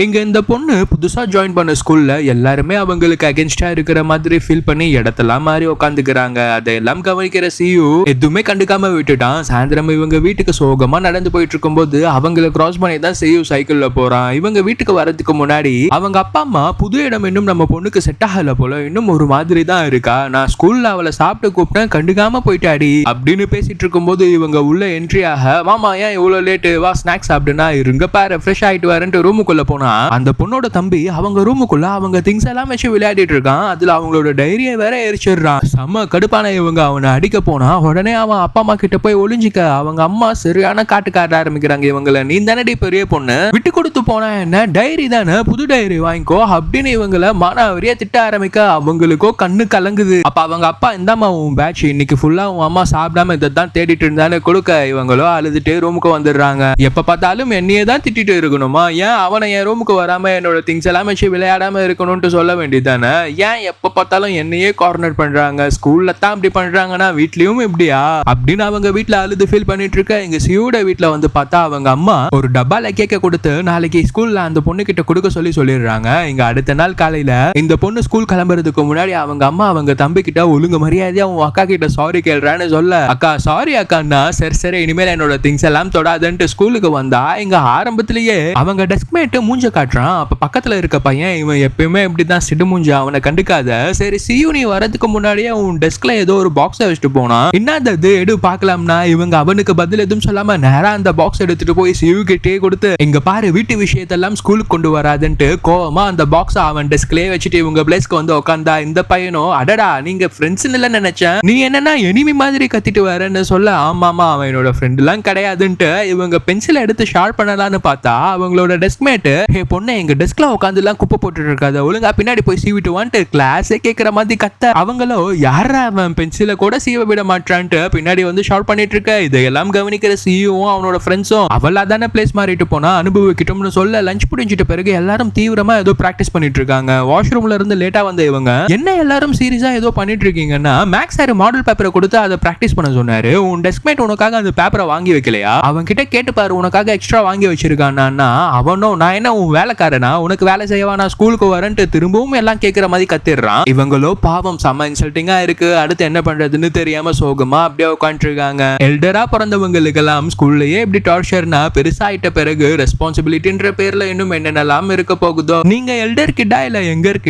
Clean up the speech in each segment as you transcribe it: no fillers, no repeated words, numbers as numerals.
இங்க இந்த பொண்ணு புதுசா ஜாயின் பண்ண ஸ்கூல்ல எல்லாருமே அவங்களுக்கு அகென்ஸ்டா இருக்கிற மாதிரி ஃபீல் பண்ணி இடத்தெல்லாம் மாறி உட்காந்துக்கிறாங்க. அதையெல்லாம் கவனிக்கிற சியு எதுவுமே கண்டுக்காம விட்டுட்டான். சாயந்தரம் இவங்க வீட்டுக்கு சோகமா நடந்து போயிட்டு இருக்கும்போது அவங்களை கிராஸ் பண்ணி தான் சியு சைக்கிள்ல போறான். இவங்க வீட்டுக்கு வரதுக்கு முன்னாடி அவங்க அப்பா அம்மா புது இடம் இன்னும் நம்ம பொண்ணுக்கு செட் ஆகல போல, இன்னும் ஒரு மாதிரி தான் இருக்கா, நான் ஸ்கூல்ல அவளை சாப்பிட்டு கூப்பிட்டேன் கண்டுக்காம போயிட்டாடி அப்படின்னு பேசிட்டு இருக்கும்போது இவங்க உள்ள என்ட்ரி ஆக, மாமா ஏன் இவ்வளவு லேட்டு, வா ஸ்நாக்ஸ் சாப்பிடுனா, இருங்க பாரு ஃப்ரெஷ் ஆயிட்டு வரேன்ட்டு ரூமுக்குள்ள போனா அந்த பொண்ணோட தம்பி அவங்க ரூமுக்குள்ள அவங்க திங்ஸ் எல்லாம் வச்சு விளையாடிட்டு இருக்கான். அதுல அவங்களோட டைரியை வேற எரிச்சிடுறான். செம்ம கடுப்பான இவங்க அவனை அடிக்க போனா உடனே அவன் அப்பா அம்மா கிட்ட போய் ஒளிஞ்சிக்க அவங்க அம்மா சரியான காட்டு காட்ட ஆரம்பிக்கிறாங்க. இவங்களை நீ தானடி பெரிய பொண்ணு, விட்டு கொடுத்து போனா என்ன, டைரி தானே, புது டைரி வாங்கிக்கோ அப்படின்னு இவங்களை மானாவரியா திட்ட ஆரம்பிக்க அவங்களுக்கோ கண்ணு கலங்குது. அப்ப அவங்க அப்பா இந்தாமா உன் பேட்ச், இன்னைக்கு ஃபுல்லா உன் அம்மா சாப்பிடாம இதை தான் தேடிட்டு இருந்தானே கொடுக்க, இவங்களோ அழுதுட்டு ரூமுக்கு வந்துடுறாங்க. எப்ப பார்த்தாலும் என்னையே தான் திட்டிட்டு இருக்கணுமா, ஏன் அவனை என் ரூமுக்கு வராம என்னோட திங்ஸ் எல்லாம் வச்சு விளையாடாம இருக்கணும்னு சொல்ல வேண்டியதானே, ஏன் எப்ப பார்த்தாலும் என்னையே கார்னர் பண்றாங்க, ஸ்கூல்ல தான் இப்படி பண்றாங்கன்னா வீட்லயும் இப்படியா அப்படின்னு அவங்க வீட்ல அழுது ஃபீல் பண்ணிட்டு இருக்க. இங்க சியோட வீட்ல வந்து பார்த்தா அவங்க அம்மா ஒரு டப்பால கேக்க கொடுத்து நாளைக்கு ஸ்கூல்ல அந்த பொண்ணு கிட்ட கொடுக்க சொல்லிடுறாங்க. இங்க அடுத்த நாள் காலையில இந்த பொண்ணு ஸ்கூல் கிளம்புறதுக்கு முன்னாடி அவங்க அம்மா அவங்க தம்பி கிட்ட ஒழுங்கு மரியாதையா அவங்க அக்கா கிட்ட சாரி கேள்றான்னு சொல்ல, அக்கா சாரி அக்கான்னா சரி சரி இனிமேல் என்னோட திங்ஸ் எல்லாம் தொடாதுன்ட்டு ஸ்கூலுக்கு வந்தா இங்க ஆரம்பத்திலேயே அவங்க டெஸ்க்மேட் மூஞ்ச காட்டுறான். அப்ப பக்கத்துல இருக்க பையன் இவன் எப்பயுமே இப்படிதான் சிடு மூஞ்ச, அவனை கண்டுக்காத, சரி சியூ நீ வரதுக்கு முன்னாடியே உன் டெஸ்க்ல ஏதோ ஒரு பாக்ஸ் வச்சுட்டு போனா என்னது எடு பாக்கலாம்னா இவங்க அவனுக்கு பதில் எதுவும் சொல்லாம நேரா அந்த பாக்ஸ் எடுத்துட்டு போய் சியூ கிட்டே கொடுத்து, இங்க பாரு வீட்டு விஷயத்தெல்லாம் ஸ்கூலுக்கு கொண்டு வராதுன்ட்டு கோவமா அந்த பாக்ஸ் அவன் டெஸ்க்லயே வச்சுட்டு இவங்க பிளேஸ்க்கு வந்து உட்காந்தா இந்த பையனும் அடடா நீங்க ஃப்ரெண்ட்ஸ் இல்ல நினைச்சேன், நீ என்னன்னா எனிமி மாதிரி கத்திட்டு வரேன்னு சொல்ல, ஆமாமா அவன் என்னோட ஃப்ரெண்ட் எல்லாம் கிடையாதுன்ட்டு இவங்க பென்சிலை எடுத்து ஷார்ப் பண்ணலான்னு பார்த்தா அவங்களோட டெஸ்க்மேட், ஹே பொண்ணு எங்க டெஸ்க்ல உட்காந்து எல்லாம் குப்பை போட்டுட்டு இருக்காது, ஒழுங்கா பின்னாடி போய் சீவிட்டு வந்துட்டு கிளாஸே கேட்கிற மாதிரி கத்த, அவங்களோ யாரா அவன் பென்சிலை கூட சீவ விட மாட்டான்ட்டு பின்னாடி வந்து ஷார்ட் பண்ணிட்டு இருக்க. இதையெல்லாம் கவனிக்கிற சியும் அவனோட ஃப்ரெண்ட்ஸும் அவளா தானே பிளேஸ் மாறிட்டு போனா அனுபவிக்கிட்டோம்னு சொல்ல லஞ்ச் புடிஞ்சிட்ட பிறகு எல்லாரும் தீவிரமா ஏதோ பிராக்டிஸ் பண்ணிட்டு இருக்காங்க. வாஷ்ரூம்ல இருந்து லேட்டா வந்த இவங்க என்ன எல்லாரும் சீரியஸா ஏதோ பண்ணிட்டு இருக்கீங்கன்னா, மேக்ஸ் சார் மாடல் பேப்பரை கொடுத்து அதை பிராக்டிஸ் பண்ண சொன்னாரு, உன் டெஸ்க்மேட் உனக்காக அந்த பேப்பரை வாங்கி வைக்கலையா, அவன் கிட்ட கேட்டு பாரு உனக்காக எக்ஸ்ட்ரா வாங்கி வச்சிருக்கானா, அவனோ நான் என்ன உன் வேலைக்காரனா உனக்கு வேலை செய்யவா, நான் ஸ்கூலுக்கு வரேன்ட்டு திரும்பவும் எல்லாம் கேட்கிற மாதிரி கத்திடுறான். இவங்களோ பாவம் செம்ம இன்சல்ட்டிங்கா இருக்கு, அடுத்து என்ன பண்றதுன்னு தெரியாம சோகமா அப்படியே உட்காந்துட்டு இருக்காங்க. எல்டரா பிறந்தவங்களுக்கு எல்லாம் ஸ்கூல்லயே இப்படி டார்ச்சர்னா பெருசாயிட்ட பிறகு ரெஸ்பான்சிபிலிட்டின்ற பேர்ல இன்னும் என்னென்னலாம் இருக்க போகுதோ. நீங்க எல்டர் கிட்டா இல்ல எங்கர்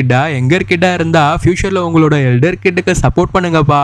கிட்டா இருந்தா ஃபியூச்சர்ல உங்களோட எல்டர் கிட்டுக்கு சப்போர்ட் பண்ணுங்கப்பா.